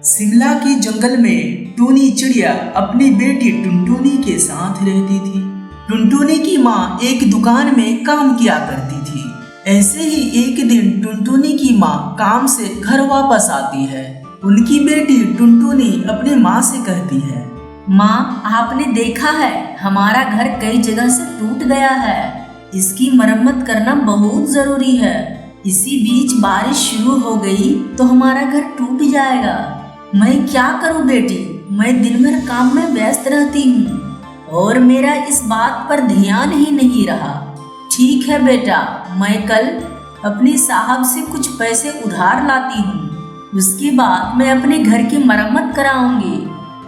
शिमला के जंगल में टूनी चिड़िया अपनी बेटी टुनटुनी के साथ रहती थी। टुनटुनी की माँ एक दुकान में काम किया करती थी। ऐसे ही एक दिन टुनटुनी की माँ काम से घर वापस आती है। उनकी बेटी टुनटुनी अपनी माँ से कहती है, माँ, आपने देखा है हमारा घर कई जगह से टूट गया है। इसकी मरम्मत करना बहुत जरूरी है। इसी बीच बारिश शुरू हो गई तो हमारा घर टूट जाएगा। मैं क्या करूं बेटी, मैं दिन भर काम में व्यस्त रहती हूँ और मेरा इस बात पर ध्यान ही नहीं रहा। ठीक है बेटा, मैं कल अपनी साहब से कुछ पैसे उधार लाती हूँ। उसके बाद मैं अपने घर की मरम्मत कराऊंगी।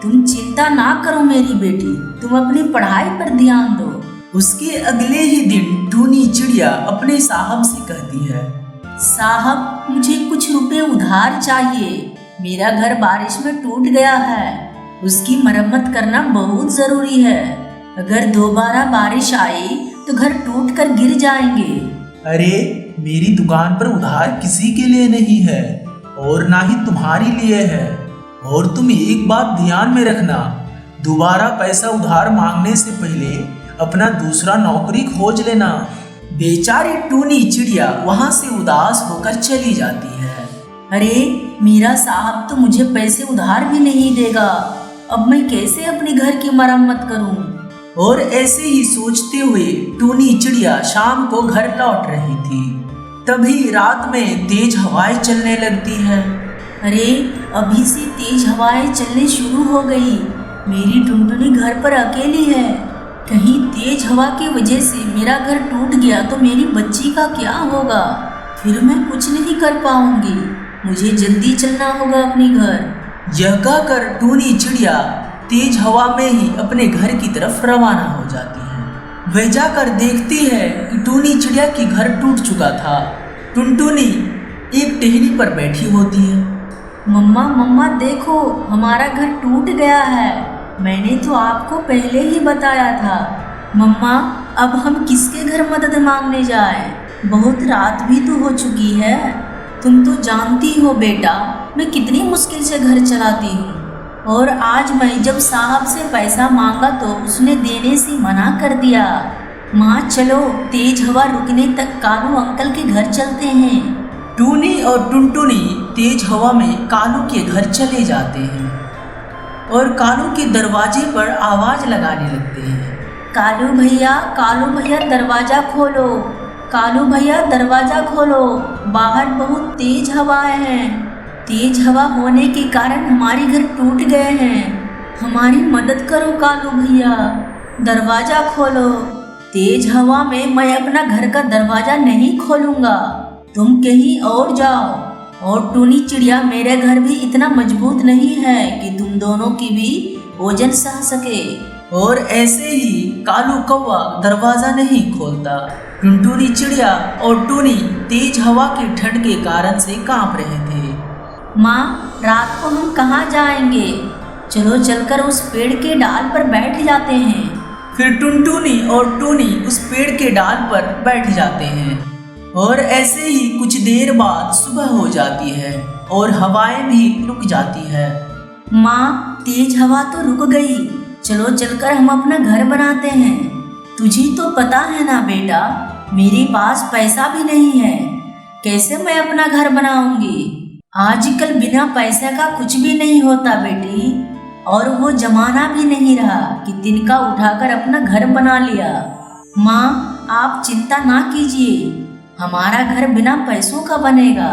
तुम चिंता ना करो मेरी बेटी, तुम अपनी पढ़ाई पर ध्यान दो। उसके अगले ही दिन टूनी चिड़िया अपने साहब से कहती है, साहब, मुझे कुछ रुपए उधार चाहिए। मेरा घर बारिश में टूट गया है, उसकी मरम्मत करना बहुत जरूरी है। अगर दोबारा बारिश आई तो घर टूट कर गिर जाएंगे। अरे, मेरी दुकान पर उधार किसी के लिए नहीं है और ना ही तुम्हारे लिए है। और तुम एक बात ध्यान में रखना, दोबारा पैसा उधार मांगने से पहले अपना दूसरा नौकरी खोज लेना। बेचारी टूनी चिड़िया वहां से उदास होकर चली जाती है। अरे, मेरा साहब तो मुझे पैसे उधार भी नहीं देगा। अब मैं कैसे अपने घर की मरम्मत करूं? और ऐसे ही सोचते हुए टूनी चिड़िया शाम को घर लौट रही थी। तभी रात में तेज हवाएं चलने लगती है। अरे, अभी से तेज हवाएं चलने शुरू हो गई। मेरी टुनटुनी घर पर अकेली है। कहीं तेज हवा की वजह से मेरा घर टूट गया तो मेरी बच्ची का क्या होगा? फिर मैं कुछ नहीं कर पाऊंगी। मुझे जल्दी चलना होगा अपने घर। यह कहकर टूनी चिड़िया तेज हवा में ही अपने घर की तरफ रवाना हो जाती है। वह जाकर देखती है कि टूनी चिड़िया की घर टूट चुका था। टुनटुनी एक टहनी पर बैठी होती है। मम्मा मम्मा, देखो हमारा घर टूट गया है। मैंने तो आपको पहले ही बताया था। मम्मा, अब हम किसके घर मदद मांगने जाएं? बहुत रात भी तो हो चुकी है। तुम तो जानती हो बेटा, मैं कितनी मुश्किल से घर चलाती हूँ। और आज मैं जब साहब से पैसा मांगा तो उसने देने से मना कर दिया। माँ, चलो तेज हवा रुकने तक कालू अंकल के घर चलते हैं। टूनी और टुनटुनी तेज हवा में कालू के घर चले जाते हैं और कालू के दरवाजे पर आवाज लगाने लगते हैं। कालू भैया दरवाजा खोलो। कालू भैया दरवाजा खोलो, बाहर बहुत तेज हवाएं हैं। तेज हवा होने के कारण हमारे घर टूट गए हैं। हमारी मदद करो कालू भैया, दरवाजा खोलो। तेज हवा में मैं अपना घर का दरवाजा नहीं खोलूंगा। तुम कहीं और जाओ। और टूनी चिड़िया, मेरे घर भी इतना मजबूत नहीं है कि तुम दोनों की भी वजन सह सके। और ऐसे ही कालू कौवा दरवाजा नहीं खोलता। टुनटुनी चिड़िया और टूनी तेज हवा की ठंड के कारण से कांप रहे थे। माँ, रात को हम कहाँ जाएंगे? चलो चलकर उस पेड़ के डाल पर बैठ जाते हैं। फिर टुनटुनी और टूनी उस पेड़ के डाल पर बैठ जाते हैं। और ऐसे ही कुछ देर बाद सुबह हो जाती है और हवाएं भी रुक जाती है। माँ, तेज हवा तो रुक गई। चलो चलकर हम अपना घर बनाते हैं। तुझे तो पता है ना बेटा, मेरे पास पैसा भी नहीं है। कैसे मैं अपना घर बनाऊंगी? आजकल बिना पैसे का कुछ भी नहीं होता बेटी। और वो जमाना भी नहीं रहा कि तिनका उठाकर अपना घर बना लिया। माँ, आप चिंता ना कीजिए, हमारा घर बिना पैसों का बनेगा।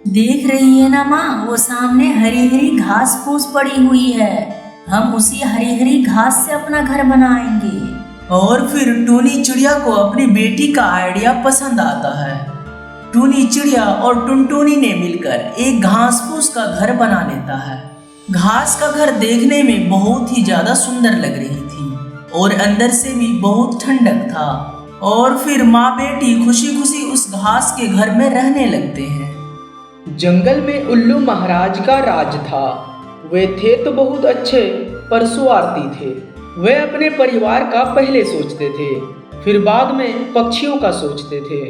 देख रही है ना माँ, वो सामने हरी हरी घास फूस पड़ी हुई है। हम उसी हरी हरी घास से अपना घर बनाएंगे। और फिर टूनी चिड़िया को अपनी बेटी का आइडिया पसंद आता है। टूनी चिड़िया और टुनटुनी ने मिलकर एक घास फूस का घर बना लेता है। घास का घर देखने में बहुत ही ज्यादा सुंदर लग रही थी और अंदर से भी बहुत ठंडक था। और फिर माँ बेटी खुशी खुशी उस घास के घर में रहने लगते हैं। जंगल में उल्लू महाराज का राज था। वे थे तो बहुत अच्छे पर स्वार्थी थे। वे अपने परिवार का पहले सोचते थे, फिर बाद में पक्षियों का सोचते थे।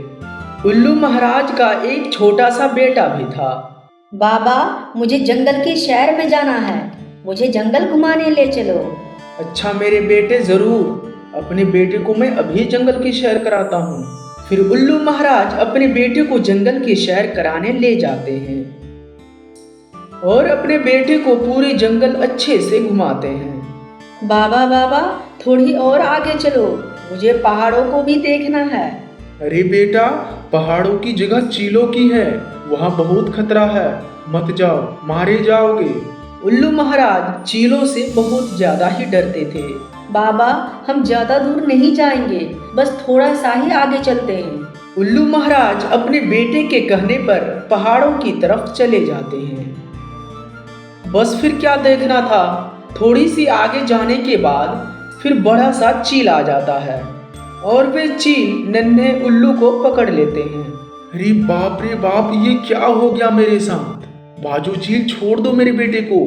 उल्लू महाराज का एक छोटा सा बेटा भी था। बाबा, मुझे जंगल की सैर में जाना है, मुझे जंगल घुमाने ले चलो। अच्छा मेरे बेटे, जरूर। अपने बेटे को मैं अभी जंगल की सैर कराता हूँ। फिर उल्लू महाराज अपने बेटे को जंगल की सैर कराने ले जाते हैं और अपने बेटे को पूरे जंगल अच्छे से घुमाते हैं। बाबा बाबा, थोड़ी और आगे चलो, मुझे पहाड़ों को भी देखना है। अरे बेटा, पहाड़ों की जगह चीलों की है, वहाँ बहुत खतरा है, मत जाओ, मारे जाओगे। उल्लू महाराज चीलों से बहुत ज्यादा ही डरते थे। बाबा, हम ज्यादा दूर नहीं जाएंगे, बस थोड़ा सा ही आगे चलते हैं। उल्लू महाराज अपने बेटे के कहने पर पहाड़ों की तरफ चले जाते हैं। बस फिर क्या देखना था, थोड़ी सी आगे जाने के बाद फिर बड़ा सा चील आ जाता है और वे चील नन्हे उल्लू को पकड़ लेते हैं। अरे बाप रे बाप, ये क्या हो गया मेरे साथ? बाजू चील, छोड़ दो मेरे बेटे को,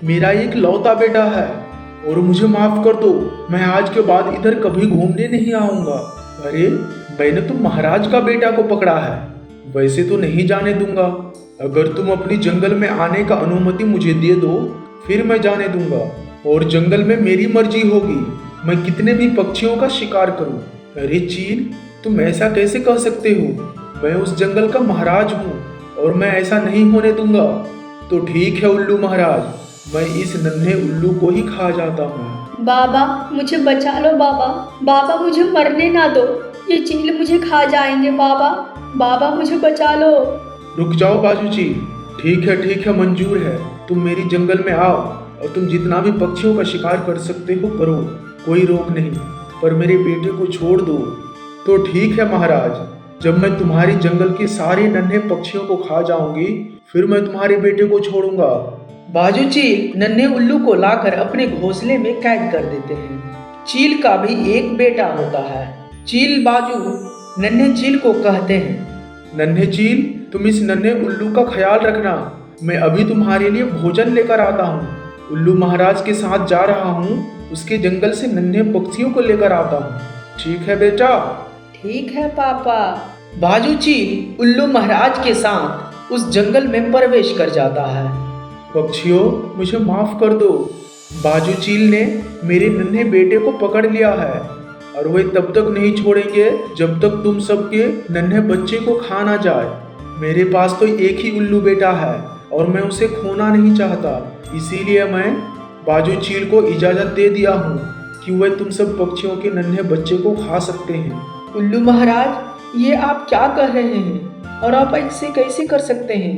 मेरा एक लौता बेटा है और मुझे माफ कर दो, मैं आज के बाद इधर कभी घूमने नहीं आऊंगा। अरे मैंने तो महाराज का बेटा को पकड़ा है, वैसे तो नहीं जाने दूंगा। अगर तुम अपनी जंगल में आने का अनुमति मुझे दे दो, फिर मैं जाने दूंगा और जंगल में मेरी मर्जी होगी, मैं कितने भी पक्षियों का शिकार करूं। अरे चील, तुम ऐसा कैसे कह सकते हो? मैं उस जंगल का महाराज हूँ और मैं ऐसा नहीं होने दूंगा। तो ठीक है उल्लू महाराज, मैं इस नन्हे उल्लू को ही खा जाता हूँ। बाबा, मुझे बचा लो बाबा, बाबा मुझे मरने ना दो, ये चील मुझे खा जाएंगे बाबा, बाबा मुझे बचा लो। रुक जाओ बाजू चील, ठीक है, मंजूर है, तुम मेरी जंगल में आओ और तुम जितना भी पक्षियों का शिकार कर सकते हो करो, कोई रोक नहीं, पर मेरे बेटे को छोड़ दो। तो ठीक है महाराज, जब मैं तुम्हारी जंगल के सारे नन्हे पक्षियों को खा जाऊंगी, फिर मैं तुम्हारे बेटे को छोड़ूंगा। बाजू चील नन्हे उल्लू को लाकर अपने घोंसले में कैद कर देते हैं। चील का भी एक बेटा होता है। चील बाजू नन्हे चील को कहते हैं, नन्हे चील, तुम इस नन्हे उल्लू का ख्याल रखना, मैं अभी तुम्हारे लिए भोजन लेकर आता हूँ। उल्लू महाराज के साथ जा रहा हूँ, उसके जंगल से नन्हे पक्षियों को लेकर आता हूँ। ठीक है बेटा? ठीक है पापा। बाजू चील उल्लू महाराज के साथ उस जंगल में प्रवेश कर जाता है। पक्षियों, मुझे माफ कर दो, बाजू चील ने मेरे नन्हे बेटे को पकड़ लिया है और वे तब तक नहीं छोड़ेंगे जब तक तुम सबके नन्हे बच्चे को खा ना जाए। मेरे पास तो एक ही उल्लू बेटा है और मैं उसे खोना नहीं चाहता, इसीलिए मैं बाजू चील को इजाजत दे दिया हूँ कि वे तुम सब पक्षियों के नन्हे बच्चे को खा सकते हैं। उल्लू महाराज, ये आप क्या कह रहे हैं और आप ऐसे कैसे कर सकते हैं?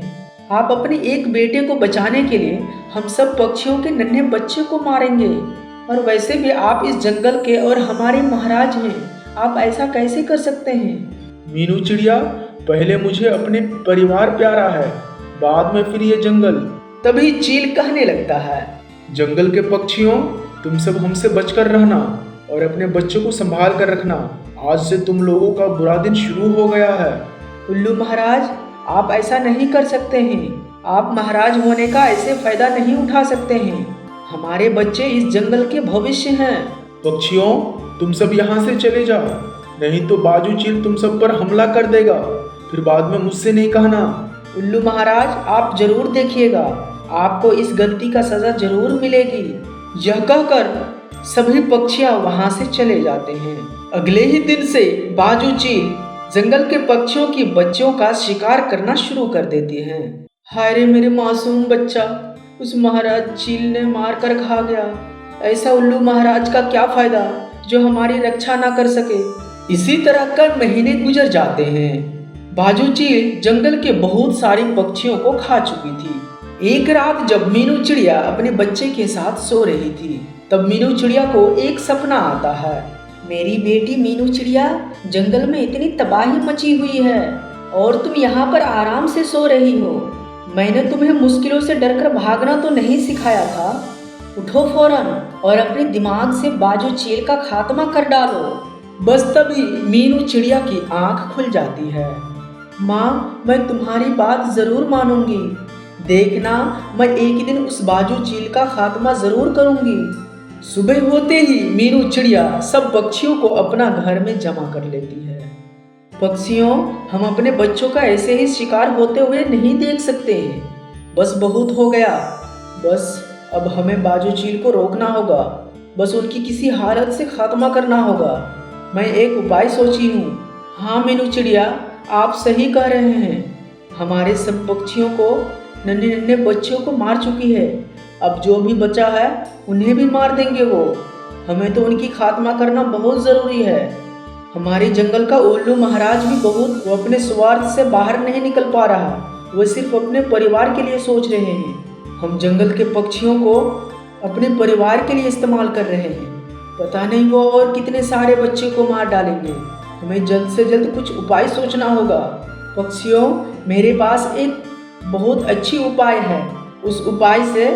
आप अपने एक बेटे को बचाने के लिए हम सब पक्षियों के नन्हे बच्चे को मारेंगे, और वैसे भी आप इस जंगल के और हमारे महाराज हैं, आप ऐसा कैसे कर सकते हैं? मीनू चिड़िया, पहले मुझे अपने परिवार प्यारा है, बाद में फिर ये जंगल। तभी चील कहने लगता है, जंगल के पक्षियों, तुम सब हमसे बचकर रहना और अपने बच्चों को संभाल कर रखना, आज से तुम लोगों का बुरा दिन शुरू हो गया है। उल्लू महाराज, आप ऐसा नहीं कर सकते हैं, आप महाराज होने का ऐसे फायदा नहीं उठा सकते हैं, हमारे बच्चे इस जंगल के भविष्य हैं। पक्षियों, तुम सब यहाँ से चले जाओ, नहीं तो बाजू चील तुम सब पर हमला कर देगा, फिर बाद में मुझसे नहीं कहना। उल्लू महाराज, आप जरूर देखिएगा, आपको इस गलती का सजा जरूर मिलेगी। यह कहकर सभी पक्षियां वहां से चले जाते हैं। अगले ही दिन से बाजू चील जंगल के पक्षियों की बच्चों का शिकार करना शुरू कर देती हैं। हाय रे मेरे मासूम बच्चा, उस महाराज चील ने मार कर खा गया। ऐसा उल्लू महाराज का क्या फायदा जो हमारी रक्षा ना कर सके। इसी तरह कई महीने गुजर जाते हैं। बाजू चील जंगल के बहुत सारे पक्षियों को खा चुकी थी। एक रात जब मीनू चिड़िया अपने बच्चे के साथ सो रही थी, तब मीनू चिड़िया को एक सपना आता है। मेरी बेटी मीनू चिड़िया, जंगल में इतनी तबाही मची हुई है और तुम यहाँ पर आराम से सो रही हो। मैंने तुम्हें मुश्किलों से डरकर भागना तो नहीं सिखाया था। उठो फौरन और अपने दिमाग से बाजू चील का खात्मा कर डालो। बस तभी मीनू चिड़िया की आंख खुल जाती है। माँ, मैं तुम्हारी बात जरूर मानूंगी। देखना, मैं एक दिन उस बाजू चील का खात्मा जरूर करूंगी। सुबह होते ही मीनू चिड़िया सब पक्षियों को अपना घर में जमा कर लेती है। पक्षियों, हम अपने बच्चों का ऐसे ही शिकार होते हुए नहीं देख सकते हैं। बस बहुत हो गया। बस अब हमें बाजू चील को रोकना होगा। बस उनकी किसी हालत से खात्मा करना होगा। मैं एक उपाय सोची हूँ। हाँ मीनू चिड़िया, आप सही कह रहे हैं। हमारे सब पक्षियों को, नन्हे नन्हे बच्चों को मार चुकी है। अब जो भी बचा है उन्हें भी मार देंगे वो। हमें तो उनकी खात्मा करना बहुत ज़रूरी है। हमारे जंगल का उल्लू महाराज भी वो अपने स्वार्थ से बाहर नहीं निकल पा रहा। वो सिर्फ अपने परिवार के लिए सोच रहे हैं। हम जंगल के पक्षियों को अपने परिवार के लिए इस्तेमाल कर रहे हैं। पता नहीं वो और कितने सारे बच्चे को मार डालेंगे। हमें जल्द से जल्द कुछ उपाय सोचना होगा। पक्षियों, मेरे पास एक बहुत अच्छी उपाय है। उस उपाय से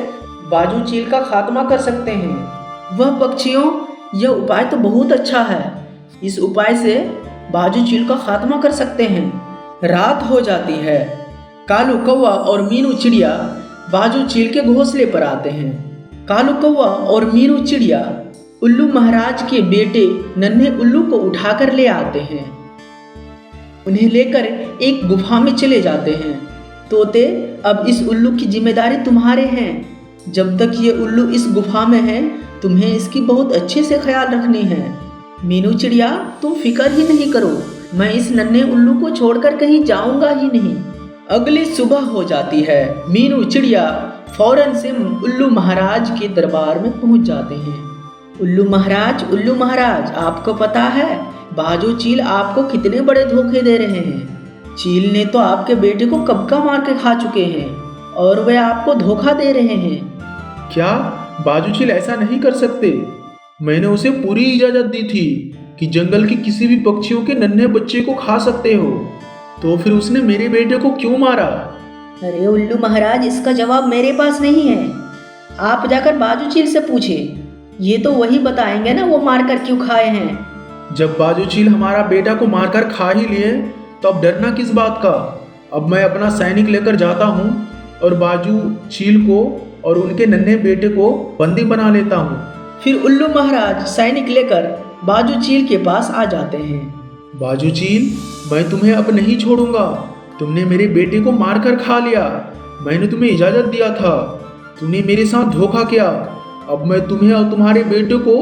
बाजू चील का खात्मा कर सकते हैं। वह पक्षियों, यह उपाय तो बहुत अच्छा है। इस उपाय से बाजू चील का खात्मा कर सकते हैं। रात हो जाती है। कालू कौवा और मीनू चिड़िया बाजू चील के घोंसले पर आते हैं। कालू कौवा और मीनू चिड़िया उल्लू महाराज के बेटे नन्हे उल्लू को उठाकर ले आते हैं। उन्हें लेकर एक गुफा में चले जाते हैं। तोते, अब इस उल्लू की जिम्मेदारी तुम्हारे हैं। जब तक ये उल्लू इस गुफा में है, तुम्हें इसकी बहुत अच्छे से ख्याल रखनी है। मीनू चिड़िया, तुम फिक्र ही नहीं करो। मैं इस नन्हे उल्लू को छोड़कर कहीं जाऊंगा ही नहीं। अगली सुबह हो जाती है। मीनू चिड़िया फौरन से उल्लू महाराज के दरबार में पहुंच जाते हैं। उल्लू महाराज, आपको पता है बाजू चील आपको कितने बड़े धोखे दे रहे हैं। चील ने तो आपके बेटे को कब का मार के खा चुके हैं और वे आपको धोखा दे रहे हैं। क्या बाजू चील ऐसा नहीं कर सकते? मैंने उसे पूरी इजाजत दी थी कि जंगल के किसी भी पक्षियों के नन्हे बच्चे को खा सकते हो, तो फिर उसने मेरे बेटे को क्यों मारा? अरे उल्लू महाराज, इसका जवाब मेरे पास नहीं है। आप जाकर बाजू चील से पूछे। ये तो वही बताएंगे ना वो मारकर क्यों खाए हैं। जब बाजू चील हमारा बेटा को मारकर खा ही लिए, तो अब डरना किस बात का? अब मैं अपना सैनिक लेकर जाता हूँ और बाजू चील को और उनके नन्हे बेटे को बंदी बना लेता हूँ। फिर उल्लू महाराज सैनिक लेकर बाजू चील के पास आ जाते हैं। बाजू चील, मैं तुम्हें अब नहीं छोड़ूंगा। तुमने मेरे बेटे को मारकर खा लिया। मैंने तुम्हें इजाजत दिया था, तुमने मेरे साथ धोखा किया। अब मैं तुम्हें और तुम्हारे बेटे को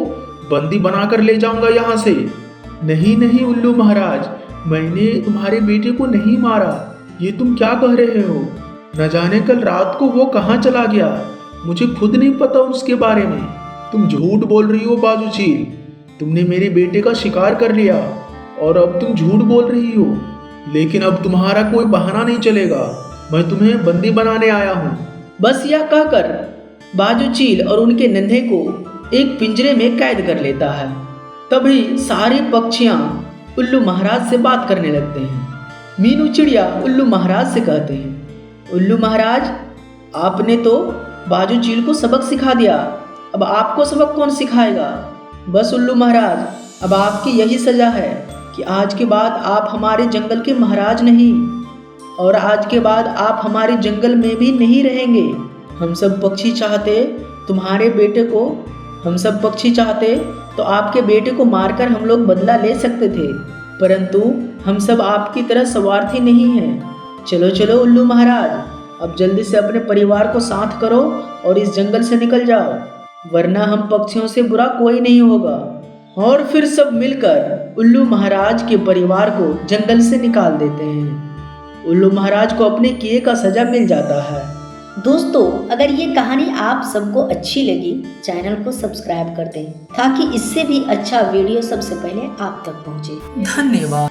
बंदी बनाकर ले जाऊंगा यहाँ से। नहीं उल्लू महाराज, मैंने तुम्हारे बेटे को नहीं मारा। ये तुम क्या कह रहे हो? न जाने कल रात को वो कहाँ चला गया, मुझे खुद नहीं पता उसके बारे में। तुम झूठ बोल रही हो बाजू चील। तुमने मेरे बेटे का शिकार कर लिया और अब तुम झूठ बोल रही हो। लेकिन अब तुम्हारा कोई बहाना नहीं चलेगा। मैं तुम्हें बंदी बनाने आया हूँ। बस यह कहकर बाजू चील और उनके नन्हे को एक पिंजरे में कैद कर लेता है। तभी सारी पक्षियां उल्लू महाराज से बात करने लगते हैं। मीनू चिड़िया उल्लू महाराज से कहते हैं, उल्लू महाराज, आपने तो बाजू चील को सबक सिखा दिया, अब आपको सबक कौन सिखाएगा? बस उल्लू महाराज, अब आपकी यही सजा है कि आज के बाद आप हमारे जंगल के महाराज नहीं, और आज के बाद आप हमारे जंगल में भी नहीं रहेंगे। हम सब पक्षी चाहते तो आपके बेटे को मारकर हम लोग बदला ले सकते थे, परंतु हम सब आपकी तरह स्वार्थी नहीं हैं। चलो उल्लू महाराज, अब जल्दी से अपने परिवार को साथ करो और इस जंगल से निकल जाओ, वरना हम पक्षियों से बुरा कोई नहीं होगा। और फिर सब मिलकर उल्लू महाराज के परिवार को जंगल से निकाल देते हैं। उल्लू महाराज को अपने किए का सजा मिल जाता है। दोस्तों, अगर ये कहानी आप सबको अच्छी लगी, चैनल को सब्सक्राइब कर दें ताकि इससे भी अच्छा वीडियो सबसे पहले आप तक पहुंचे। धन्यवाद।